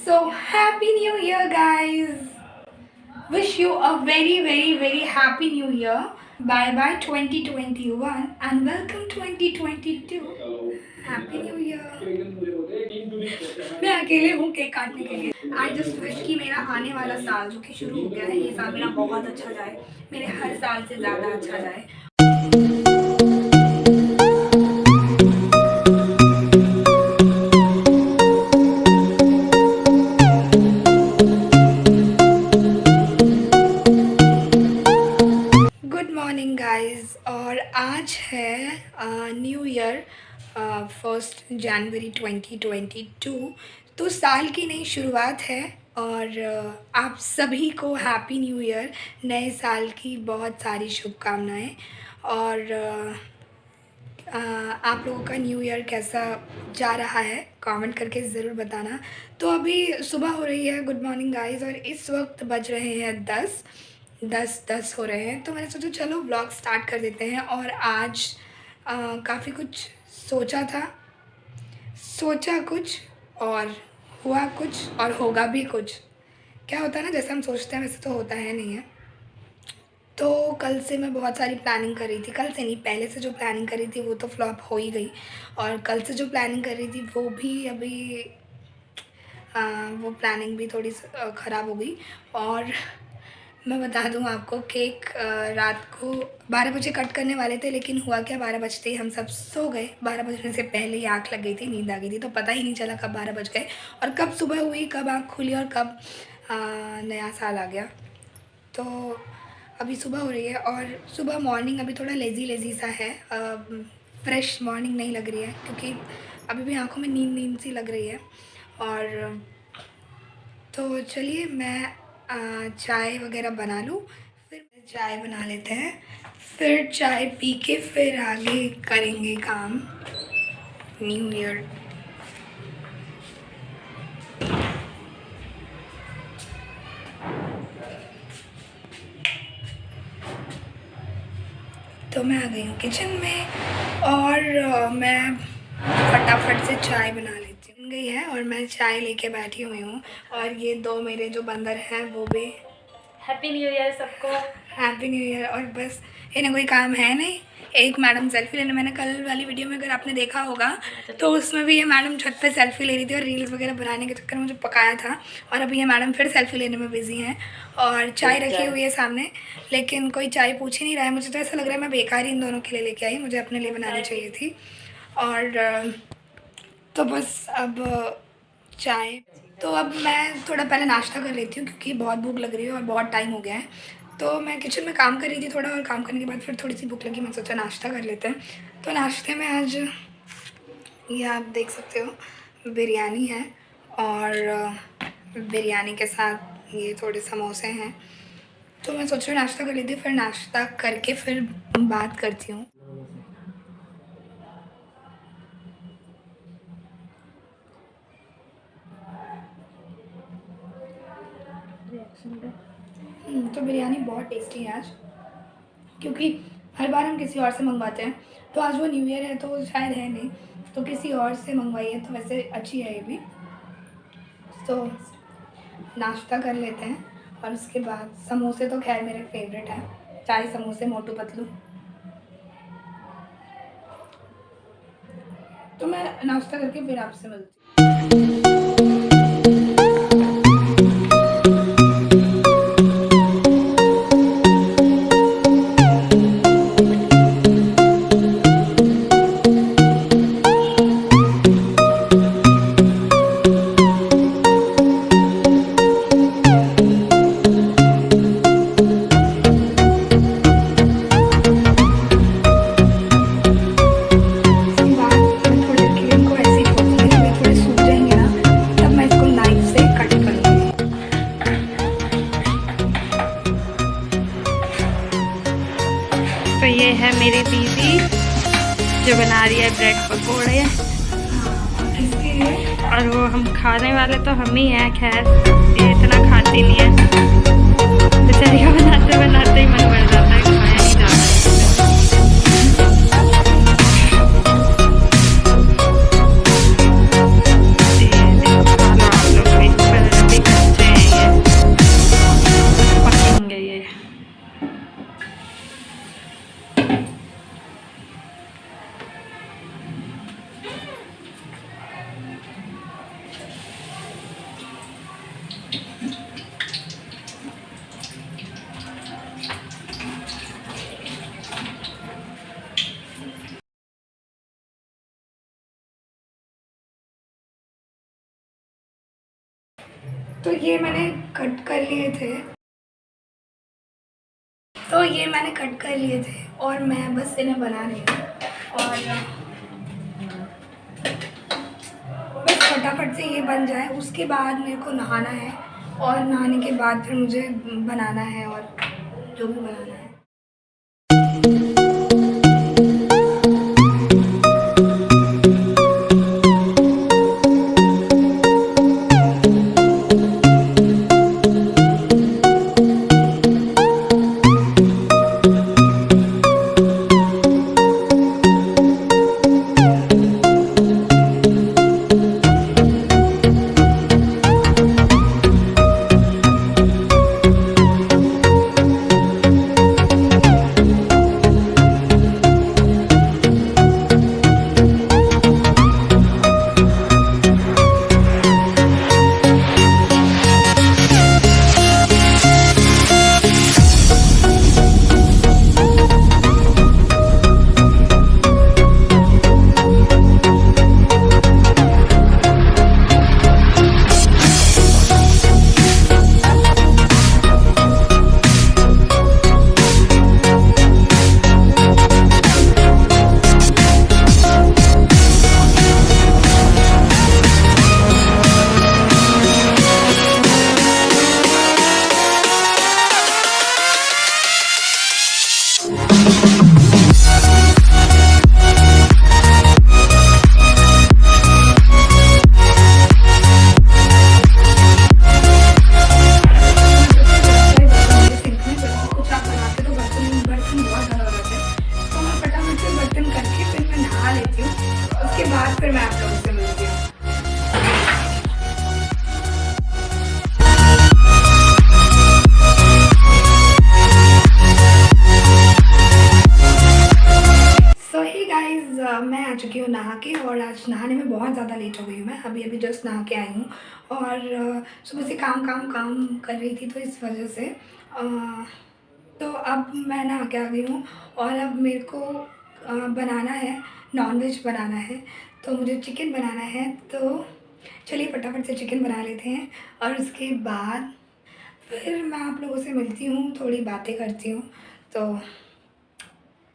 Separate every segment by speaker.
Speaker 1: So, Happy New Year, guys! Wish you a very, very, very happy New Year. Bye bye 2021 and welcome 2022. Happy New Year! मैं अकेले हूँ cake काटने के लिए। आई just wish कि मेरा आने वाला साल जो कि शुरू हो गया है, ये साल मेरा बहुत अच्छा जाए, मेरे हर साल से ज़्यादा अच्छा जाए। गुड मॉर्निंग गाइस, और आज है न्यू ईयर 1 जनवरी 2022। तो साल की नई शुरुआत है और आप सभी को हैप्पी न्यू ईयर, नए साल की बहुत सारी शुभकामनाएं। और आप लोगों का न्यू ईयर कैसा जा रहा है कमेंट करके ज़रूर बताना। तो अभी सुबह हो रही है, गुड मॉर्निंग गाइस, और इस वक्त बज रहे हैं 10 हो रहे हैं। तो मैंने सोचा चलो व्लॉग स्टार्ट कर देते हैं। और आज काफ़ी कुछ सोचा कुछ और हुआ कुछ और होगा भी कुछ। क्या होता है ना, जैसे हम सोचते हैं वैसे तो होता है नहीं है। तो कल से मैं बहुत सारी प्लानिंग कर रही थी, कल से नहीं पहले से जो प्लानिंग कर रही थी वो तो फ्लॉप हो ही गई। और कल से जो प्लानिंग कर रही थी वो भी अभी वो प्लानिंग भी थोड़ी ख़राब हो गई। और मैं बता दूं आपको, केक रात को 12 बजे कट करने वाले थे, लेकिन हुआ क्या, 12 बजते ही हम सब सो गए। 12 बजने से पहले ही आँख लग गई थी, नींद आ गई थी, तो पता ही नहीं चला कब 12 बज गए और कब सुबह हुई, कब आँख खुली और कब नया साल आ गया। तो अभी सुबह हो रही है और सुबह मॉर्निंग अभी थोड़ा लेज़ी सा है, फ्रेश मॉर्निंग नहीं लग रही है क्योंकि अभी भी आँखों में नींद सी लग रही है। और तो चलिए मैं चाय वगैरह बना लूँ, फिर चाय बना लेते हैं, फिर चाय पी के फिर आगे करेंगे काम न्यू ईयर। तो मैं आ गई हूँ किचन में और मैं फटाफट से चाय बना लेती हूँ। गई है और मैं चाय लेके बैठी हुई हूँ और ये दो मेरे जो बंदर हैं वो भी
Speaker 2: हैप्पी न्यू ईयर सबको।
Speaker 1: Happy new year. और बस इन्हें कोई काम है नहीं। एक मैडम सेल्फी लेने, मैंने कल वाली वीडियो में अगर आपने देखा होगा तो उसमें भी ये मैडम छत पे सेल्फी ले रही थी और रील्स वगैरह बनाने के चक्कर में मुझे पकाया था। और अभी ये मैडम फिर सेल्फी लेने में बिजी हैं और चाय रखी हुई है सामने, लेकिन कोई चाय पूछ ही नहीं रहा है। मुझे तो ऐसा लग रहा है मैं बेकार ही इन दोनों के लिए लेके आई, मुझे अपने लिए बनानी चाहिए थी। और तो बस अब चाय, तो अब मैं थोड़ा पहले नाश्ता कर लेती हूँ क्योंकि बहुत भूख लग रही है और बहुत टाइम हो गया है। तो मैं किचन में काम कर रही थी थोड़ा, और काम करने के बाद फिर थोड़ी सी भूख लगी, मैं सोचा नाश्ता कर लेते हैं। तो नाश्ते में आज ये आप देख सकते हो बिरयानी है और बिरयानी के साथ ये थोड़े समोसे हैं। तो मैं सोच रही हूँ नाश्ता कर लेती हूँ, फिर नाश्ता करके फिर बात करती हूँ। तो बिरयानी बहुत टेस्टी है आज, क्योंकि हर बार हम किसी और से मंगवाते हैं। तो आज वो न्यू ईयर है तो शायद है नहीं, तो किसी और से मंगवाई है, तो वैसे अच्छी है ये भी। तो नाश्ता कर लेते हैं और उसके बाद समोसे तो खैर मेरे फेवरेट हैं, चाय समोसे मोटू पतलू। तो मैं नाश्ता करके फिर आपसे मिलती हूँ।
Speaker 2: तो ये है मेरी दीदी जो बना रही है ब्रेड पकोड़े, और वो हम खाने वाले तो हम ही हैं। खैर ये इतना खाती नहीं है, बेचारी का बनाते बनाते ही मन भर जाता है, खाया नहीं जाता है।
Speaker 1: तो ये मैंने कट कर लिए थे और मैं बस इन्हें बना रही हूँ और बस फटाफट से ये बन जाए। उसके बाद मेरे को नहाना है और नहाने के बाद फिर मुझे बनाना है और जो भी बनाना है। उसके बाद फिर मैं आप लोगों से मिलती हूँ। सो ही गाइज, मैं आ चुकी हूँ नहा के और आज नहाने में बहुत ज़्यादा लेट हो गई हूँ। मैं अभी जस्ट नहा के आई हूँ और सुबह से काम कर रही थी तो इस वजह से तो अब मैं नहा के आ गई हूँ और अब मेरे को बनाना है, नॉनवेज बनाना है। तो मुझे चिकन बनाना है, तो चलिए फटाफट से चिकन बना लेते हैं और उसके बाद फिर मैं आप लोगों से मिलती हूँ, थोड़ी बातें करती हूँ। तो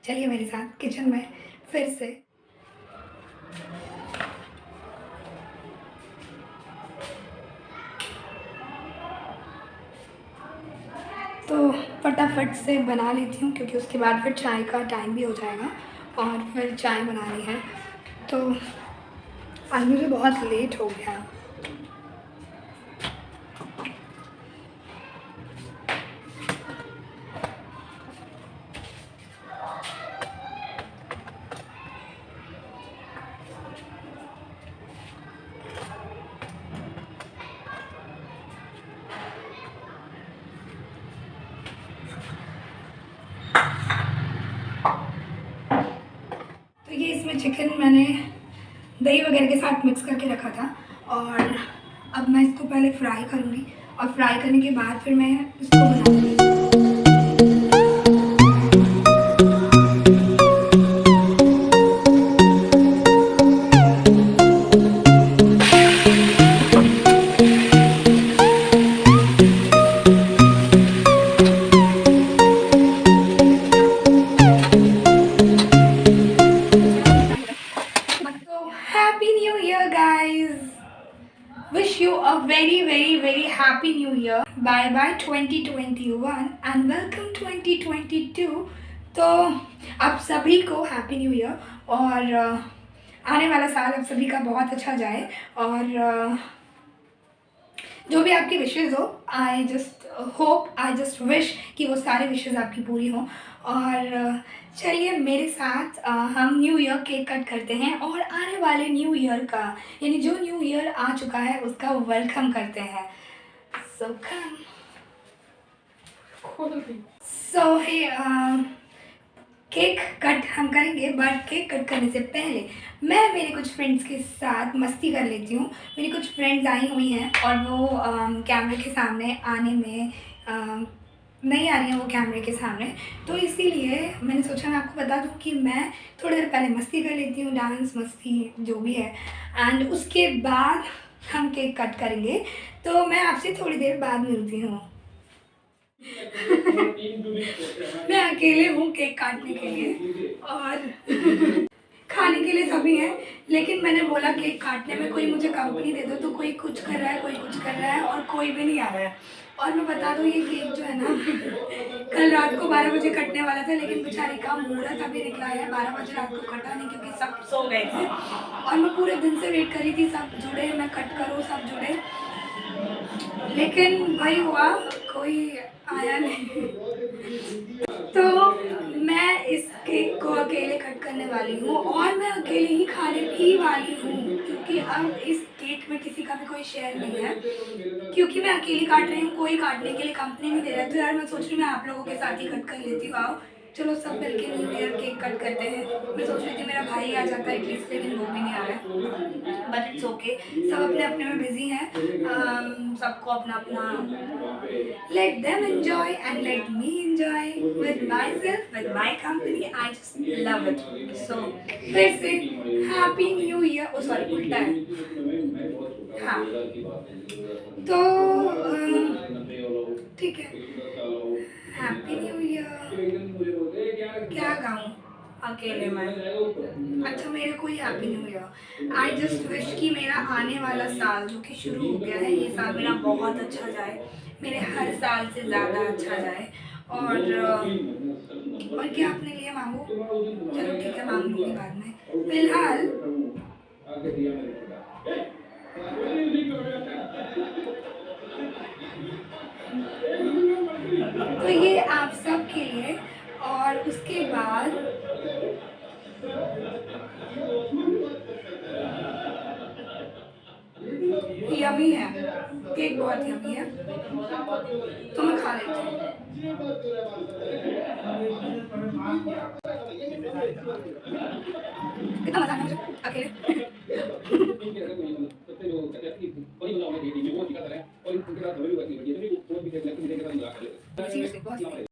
Speaker 1: चलिए मेरे साथ किचन में फिर से। तो फटाफट से बना लेती हूँ क्योंकि उसके बाद फिर चाय का टाइम भी हो जाएगा और फिर चाय बनानी है। तो आज मुझे बहुत लेट हो गया। तो ये इसमें चिकन मैंने दही वगैरह के साथ मिक्स करके रखा था और अब मैं इसको पहले फ्राई करूँगी और फ्राई करने के बाद फिर मैं इसको बनाऊँगी। Happy New Year, guys! Wish you a very happy New Year. Bye bye 2021 and welcome 2022. तो आप सभी को हैप्पी न्यू ईयर और आने वाला साल आप सभी का बहुत अच्छा जाए और जो भी आपकी विशेज़ हो, आई जस्ट विश कि वो सारे विशेज़ आपकी पूरी हों। और चलिए मेरे साथ हम न्यू ईयर केक कट करते हैं और आने वाले न्यू ईयर का, यानी जो न्यू ईयर आ चुका है उसका वेलकम करते हैं। सो कम। केक कट हम करेंगे, बट केक कट करने से पहले मैं मेरे कुछ फ्रेंड्स के साथ मस्ती कर लेती हूँ। मेरी कुछ फ्रेंड्स आई हुई हैं और वो कैमरे के सामने आने में नहीं आ रही हैं वो कैमरे के सामने, तो इसीलिए मैंने सोचा मैं आपको बता दूँ कि मैं थोड़ी देर पहले मस्ती कर लेती हूँ, डांस मस्ती जो भी है, एंड उसके बाद हम केक कट करेंगे, तो मैं आपसे थोड़ी देर बाद मिलती हूँ। मैं अकेले हूँ केक काटने के लिए और खाने के लिए सभी हैं, लेकिन मैंने बोला केक काटने में कोई मुझे कंपनी दे दो, तो कोई कुछ कर रहा है, कोई कुछ कर रहा है और कोई भी नहीं आ रहा है। और मैं बता दूँ ये केक जो है ना कल रात को 12 बजे कटने वाला था, लेकिन बेचारे का मुहूर्त अभी निकला है, 12 बजे रात को कटा नहीं क्योंकि सब सो गए थे और मैं पूरे दिन से वेट कर रही थी सब जुड़े, मैं कट करूँ सब जुड़े, लेकिन वही हुआ, कोई आया नहीं। तो मैं इस केक को अकेले कट करने वाली हूँ और मैं अकेले ही खाने भी वाली हूँ, क्योंकि अब इस केक में किसी का भी कोई शेयर नहीं है, क्योंकि मैं अकेली काट रही हूँ, कोई काटने के लिए कंपनी नहीं दे रहा है। तो यार मैं सोच रही हूँ मैं आप लोगों के साथ ही कट कर लेती हूँ। आओ चलो सब मिलके न्यू ईयर केक कट करते हैं। मैं सोच रही थी मेरा भाई आ जाता है एटलीस्ट, लेकिन वो भी नहीं आ रहा है, बट इट्स ओके, सब अपने अपने में बिजी हैं। सबको अपना अपना, let them enjoy and let me enjoy with myself, with my company, I just love it. So फिर से happy new year, oh sorry उल्टा है, हाँ तो ठीक है, हैप्पी न्यू ईयर। क्या गाऊँ अकेले में? अच्छा मेरे को ही happy new year. I just wish कि मेरा आने वाला साल जो कि शुरू हो गया है, ये साल मेरा बहुत अच्छा जाए, मेरे हर साल से ज़्यादा अच्छा जाए। और क्या अपने लिए मांगो? चलो ठीक है मांग लूँगी बाद में, फिलहाल तो ये आप सब के लिए। और उसके बाद यमी है, केक बहुत यमी है, तो मैं खा लेती हूँ। कितना मजा आया मुझे अकेले। Seriously, बहुत